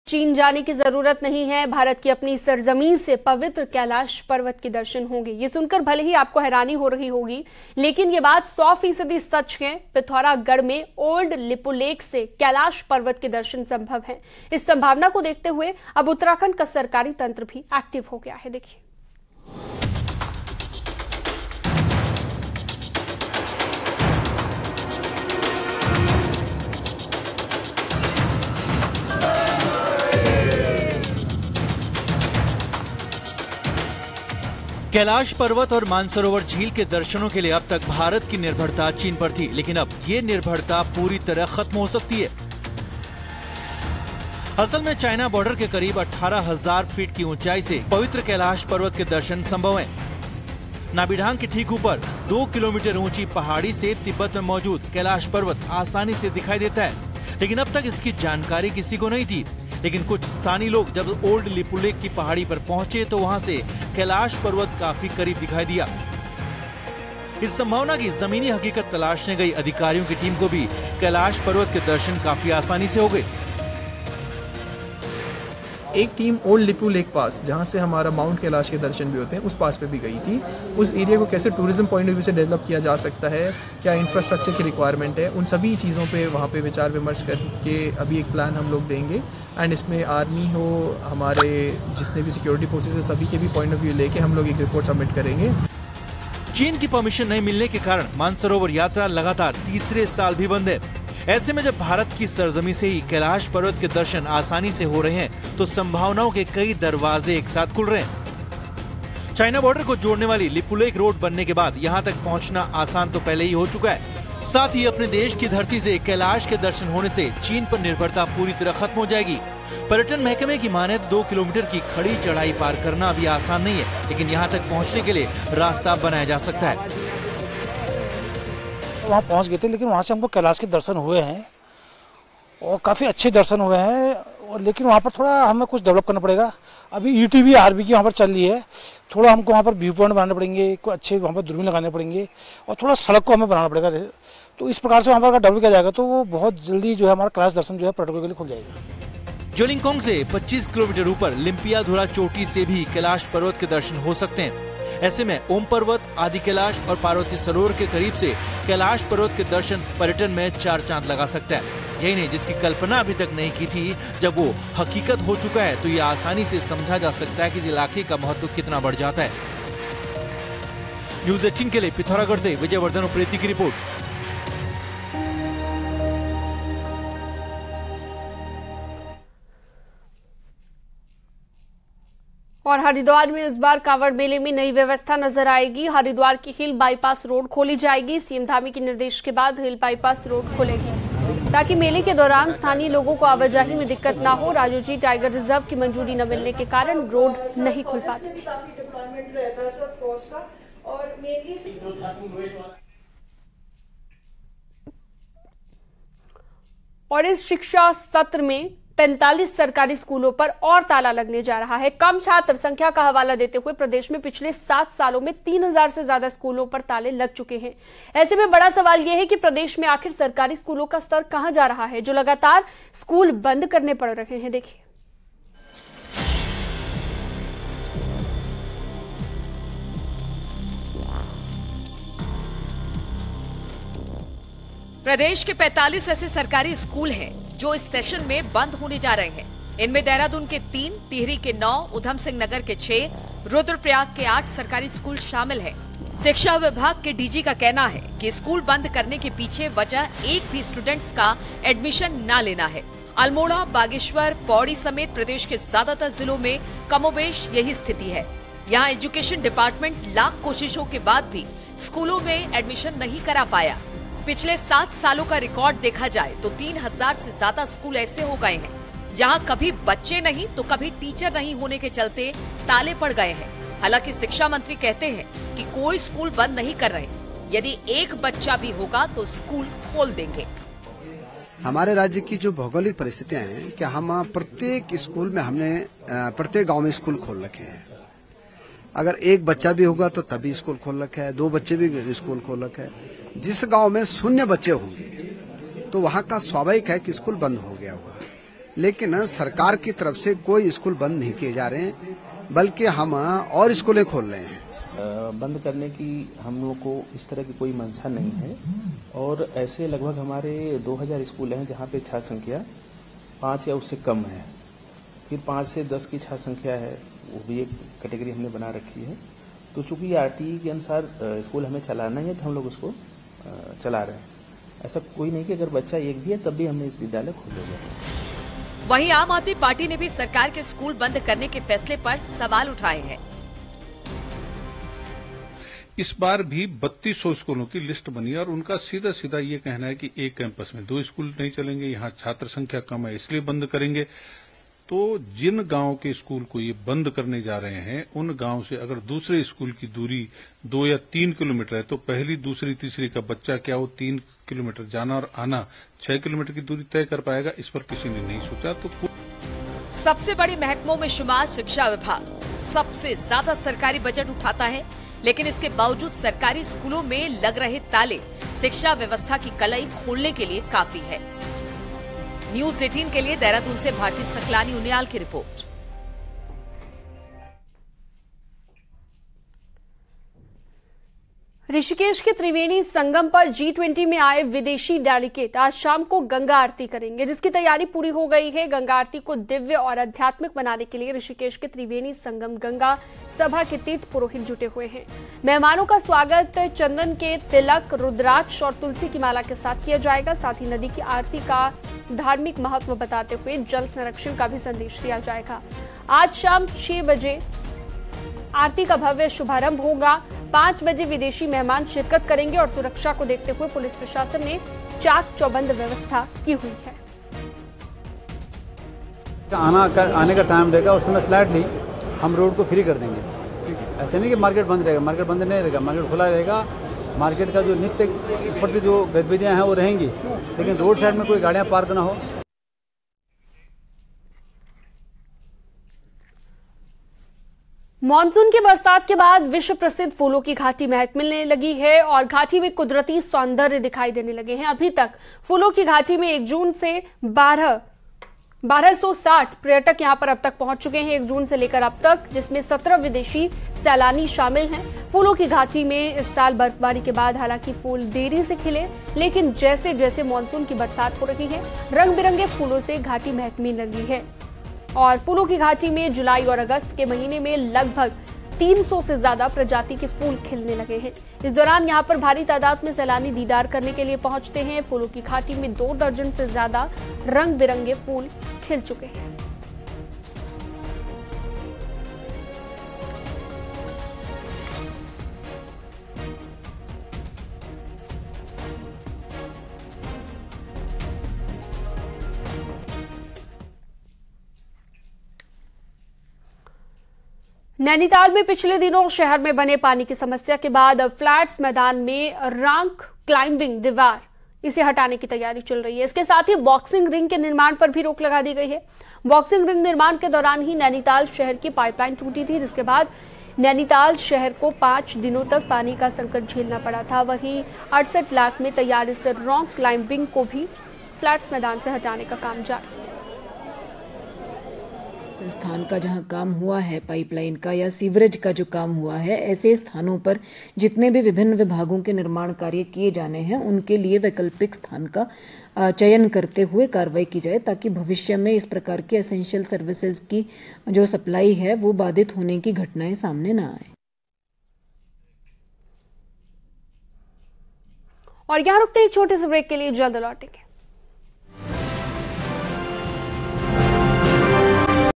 चीन जाने की जरूरत नहीं है, भारत की अपनी सरजमीन से पवित्र कैलाश पर्वत के दर्शन होंगे। ये सुनकर भले ही आपको हैरानी हो रही होगी, लेकिन ये बात 100% सच है। पिथौरागढ़ में ओल्ड लिपुलेख से कैलाश पर्वत के दर्शन संभव हैं। इस संभावना को देखते हुए अब उत्तराखंड का सरकारी तंत्र भी एक्टिव हो गया है। देखिए, कैलाश पर्वत और मानसरोवर झील के दर्शनों के लिए अब तक भारत की निर्भरता चीन पर थी, लेकिन अब ये निर्भरता पूरी तरह खत्म हो सकती है। असल में चाइना बॉर्डर के करीब 18,000 फीट की ऊंचाई से पवित्र कैलाश पर्वत के दर्शन संभव हैं। नाबिढांग के ठीक ऊपर 2 किलोमीटर ऊंची पहाड़ी से तिब्बत में मौजूद कैलाश पर्वत आसानी से दिखाई देता है, लेकिन अब तक इसकी जानकारी किसी को नहीं थी। लेकिन कुछ स्थानीय लोग जब ओल्ड लिपुलेख की पहाड़ी पर पहुंचे तो वहां से कैलाश पर्वत काफी करीब दिखाई दिया। इस संभावना की जमीनी हकीकत तलाशने गई अधिकारियों की टीम को भी कैलाश पर्वत के दर्शन काफी आसानी से हो गए। एक टीम ओल्ड लिपू लेक पास, जहां से हमारा माउंट कैलाश के दर्शन भी होते हैं, उस पास पे भी गई थी। उस एरिया को कैसे टूरिज्म पॉइंट ऑफ व्यू से डेवलप किया जा सकता है, क्या इंफ्रास्ट्रक्चर की रिक्वायरमेंट है, उन सभी चीज़ों पे वहाँ पे विचार विमर्श करके अभी एक प्लान हम लोग देंगे। एंड इसमें आर्मी हो, हमारे जितने भी सिक्योरिटी फोर्सेस है, सभी के भी पॉइंट ऑफ व्यू लेके हम लोग एक रिपोर्ट सबमिट करेंगे। चीन की परमिशन नहीं मिलने के कारण मानसरोवर यात्रा लगातार तीसरे साल भी बंद है। ऐसे में जब भारत की सरजमी से ही कैलाश पर्वत के दर्शन आसानी से हो रहे हैं, तो संभावनाओं के कई दरवाजे एक साथ खुल रहे हैं। चाइना बॉर्डर को जोड़ने वाली लिपुलेख रोड बनने के बाद यहां तक पहुंचना आसान तो पहले ही हो चुका है। साथ ही अपने देश की धरती से कैलाश के दर्शन होने से चीन पर निर्भरता पूरी तरह खत्म हो जाएगी। पर्यटन महकमे की माने 2 किलोमीटर की खड़ी चढ़ाई पार करना भी आसान नहीं है, लेकिन यहाँ तक पहुँचने के लिए रास्ता बनाया जा सकता है। वहाँ पहुँच गए थे, लेकिन वहाँ से हमको कैलाश के दर्शन हुए हैं और काफ़ी अच्छे दर्शन हुए हैं। और लेकिन वहाँ पर थोड़ा हमें कुछ डेवलप करना पड़ेगा। अभी ईटीवी आरबी की वहाँ पर चल रही है, थोड़ा हमको वहाँ पर व्यू पॉइंट बनाने पड़ेंगे, कोई अच्छे वहाँ पर दूरबीन लगाने पड़ेंगे और थोड़ा सड़क को हमें बनाना पड़ेगा। तो इस प्रकार से वहाँ पर डेवलप किया जाएगा तो वो बहुत जल्दी जो है हमारा कैलाश दर्शन जो है पर्यटकों के लिए खुल जाएगा। ज्योलिंगकोंग से 25 किलोमीटर ऊपर लिम्पियाधुरा चोटी से भी कैलाश पर्वत के दर्शन हो सकते हैं। ऐसे में ओम पर्वत, आदि कैलाश और पार्वती सरोवर के करीब से कैलाश पर्वत के दर्शन पर्यटन में 4 चांद लगा सकता है। यही नहीं, जिसकी कल्पना अभी तक नहीं की थी, जब वो हकीकत हो चुका है तो ये आसानी से समझा जा सकता है कि इस इलाके का महत्व कितना बढ़ जाता है। न्यूज़ 18 के लिए पिथौरागढ़ से विजयवर्धन उप्रेती की रिपोर्ट। और हरिद्वार में इस बार कांवड़ मेले में नई व्यवस्था नजर आएगी। हरिद्वार की हिल बाईपास रोड खोली जाएगी। सीएम धामी के निर्देश के बाद हिल बाईपास रोड खोलेगी ताकि मेले के दौरान स्थानीय लोगों को आवाजाही में दिक्कत ना हो। राजूजी टाइगर रिजर्व की मंजूरी न मिलने के कारण रोड नहीं खुल पाती। और इस शिक्षा सत्र में 45 सरकारी स्कूलों पर और ताला लगने जा रहा है। कम छात्र संख्या का हवाला देते हुए प्रदेश में पिछले 7 सालों में 3000 से ज्यादा स्कूलों पर ताले लग चुके हैं। ऐसे में बड़ा सवाल यह है कि प्रदेश में आखिर सरकारी स्कूलों का स्तर कहां जा रहा है, जो लगातार स्कूल बंद करने पड़ रहे हैं। देखिए, प्रदेश के 45 ऐसे सरकारी स्कूल हैं जो इस सेशन में बंद होने जा रहे हैं। इनमें देहरादून के 3, टिहरी के 9, उधम सिंह नगर के 6, रुद्रप्रयाग के 8 सरकारी स्कूल शामिल हैं। शिक्षा विभाग के डीजी का कहना है कि स्कूल बंद करने के पीछे वजह एक भी स्टूडेंट्स का एडमिशन न लेना है। अल्मोड़ा, बागेश्वर, पौड़ी समेत प्रदेश के ज्यादातर जिलों में कमोबेश यही स्थिति है। यहाँ एजुकेशन डिपार्टमेंट लाख कोशिशों के बाद भी स्कूलों में एडमिशन नहीं करा पाया। पिछले 7 सालों का रिकॉर्ड देखा जाए तो 3000 से ज्यादा स्कूल ऐसे हो गए हैं जहां कभी बच्चे नहीं तो कभी टीचर नहीं होने के चलते ताले पड़ गए हैं। हालांकि शिक्षा मंत्री कहते हैं कि कोई स्कूल बंद नहीं कर रहे, यदि एक बच्चा भी होगा तो स्कूल खोल देंगे। हमारे राज्य की जो भौगोलिक परिस्थितियां हैं कि हम प्रत्येक स्कूल में हमने प्रत्येक गांव में स्कूल खोल रखे हैं। अगर एक बच्चा भी होगा तो तभी स्कूल खोल रखा है, 2 बच्चे भी स्कूल खोल रखा है। जिस गांव में 0 बच्चे होंगे तो वहां का स्वाभाविक है कि स्कूल बंद हो गया होगा। लेकिन सरकार की तरफ से कोई स्कूल बंद नहीं किए जा रहे हैं, बल्कि हम और स्कूलें खोल रहे हैं। बंद करने की हम लोग को इस तरह की कोई मंशा नहीं है और ऐसे लगभग हमारे 2000 स्कूल हैं जहाँ पे छात्र संख्या 5 या उससे कम है। फिर 5 से 10 की छात्र संख्या है, वो भी एक कैटेगरी हमने बना रखी है। तो चूंकि आरटीई के अनुसार स्कूल हमें चलाना ही है तो हम लोग उसको चला रहे हैं। ऐसा कोई नहीं कि अगर बच्चा एक भी है तब भी हमने इस विद्यालय खोलेंगे। वहीं आम आदमी पार्टी ने भी सरकार के स्कूल बंद करने के फैसले पर सवाल उठाए हैं। इस बार भी 3200 स्कूलों की लिस्ट बनी है और उनका सीधा सीधा ये कहना है कि एक कैंपस में 2 स्कूल नहीं चलेंगे, यहाँ छात्र संख्या कम है इसलिए बंद करेंगे। तो जिन गांव के स्कूल को ये बंद करने जा रहे हैं, उन गांव से अगर दूसरे स्कूल की दूरी 2 या 3 किलोमीटर है तो पहली, दूसरी, तीसरी का बच्चा क्या वो 3 किलोमीटर जाना और आना 6 किलोमीटर की दूरी तय कर पाएगा? इस पर किसी ने नहीं सोचा। तो सबसे बड़ी महकमों में शुमार शिक्षा विभाग सबसे ज्यादा सरकारी बजट उठाता है, लेकिन इसके बावजूद सरकारी स्कूलों में लग रहे ताले शिक्षा व्यवस्था की कलाई खोलने के लिए काफी है। न्यूज़ 18 के लिए देहरादून से भारती सकलानी उनियाल की रिपोर्ट। ऋषिकेश के त्रिवेणी संगम पर G20 में आए विदेशी डेलीगेट आज शाम को गंगा आरती करेंगे, जिसकी तैयारी पूरी हो गई है। गंगा आरती को दिव्य और आध्यात्मिक बनाने के लिए ऋषिकेश के त्रिवेणी संगम गंगा सभा के तीर्थ पुरोहित जुटे हुए हैं। मेहमानों का स्वागत चंदन के तिलक, रुद्राक्ष और तुलसी की माला के साथ किया जाएगा। साथ ही नदी की आरती का धार्मिक महत्व बताते हुए जल संरक्षण का भी संदेश दिया जाएगा। आज शाम 6 बजे आरती का भव्य शुभारंभ होगा। 5 बजे विदेशी मेहमान शिरकत करेंगे और सुरक्षा को देखते हुए पुलिस प्रशासन ने चाक चौबंद व्यवस्था की हुई है। आने का टाइम रहेगा, उस समय स्लाइडली हम रोड को फ्री कर देंगे। ऐसे नहीं कि मार्केट बंद रहेगा, मार्केट बंद नहीं रहेगा, मार्केट खुला रहेगा। मार्केट का जो नित्य प्रति जो गतिविधियां हैं वो रहेंगी, लेकिन रोड साइड में कोई गाड़ियां पार्क ना हो। मॉनसून की बरसात के बाद विश्व प्रसिद्ध फूलों की घाटी महक मिलने लगी है और घाटी में कुदरती सौंदर्य दिखाई देने लगे हैं। अभी तक फूलों की घाटी में 1 जून से 1260 पर्यटक यहां पर अब तक पहुंच चुके हैं, 1 जून से लेकर अब तक, जिसमें 17 विदेशी सैलानी शामिल हैं। फूलों की घाटी में इस साल बर्फबारी के बाद हालांकि फूल देरी से खिले, लेकिन जैसे जैसे मानसून की बरसात हो रही है, रंग बिरंगे फूलों से घाटी महकने लगी है। और फूलों की घाटी में जुलाई और अगस्त के महीने में लगभग 300 से ज्यादा प्रजाति के फूल खिलने लगे हैं। इस दौरान यहां पर भारी तादाद में सैलानी दीदार करने के लिए पहुंचते हैं। फूलों की घाटी में 2 दर्जन से ज्यादा रंग बिरंगे फूल खिल चुके हैं। नैनीताल में पिछले दिनों शहर में बने पानी की समस्या के बाद अब फ्लैट्स मैदान में रॉक क्लाइंबिंग दीवार इसे हटाने की तैयारी चल रही है। इसके साथ ही बॉक्सिंग रिंग के निर्माण पर भी रोक लगा दी गई है। बॉक्सिंग रिंग निर्माण के दौरान ही नैनीताल शहर की पाइपलाइन टूटी थी, जिसके बाद नैनीताल शहर को 5 दिनों तक पानी का संकट झेलना पड़ा था। वहीं 68 लाख में तैयार इस रॉक क्लाइंबिंग को भी फ्लैट्स मैदान से हटाने का काम जारी है। स्थान का जहां काम हुआ है, पाइपलाइन का या सीवरेज का जो काम हुआ है, ऐसे स्थानों पर जितने भी विभिन्न विभागों के निर्माण कार्य किए जाने हैं, उनके लिए वैकल्पिक स्थान का चयन करते हुए कार्रवाई की जाए, ताकि भविष्य में इस प्रकार की एसेंशियल सर्विसेज की जो सप्लाई है वो बाधित होने की घटनाएं सामने न आए। और यहाँ रुकते एक छोटे से ब्रेक के लिए, जल्द लौटेंगे।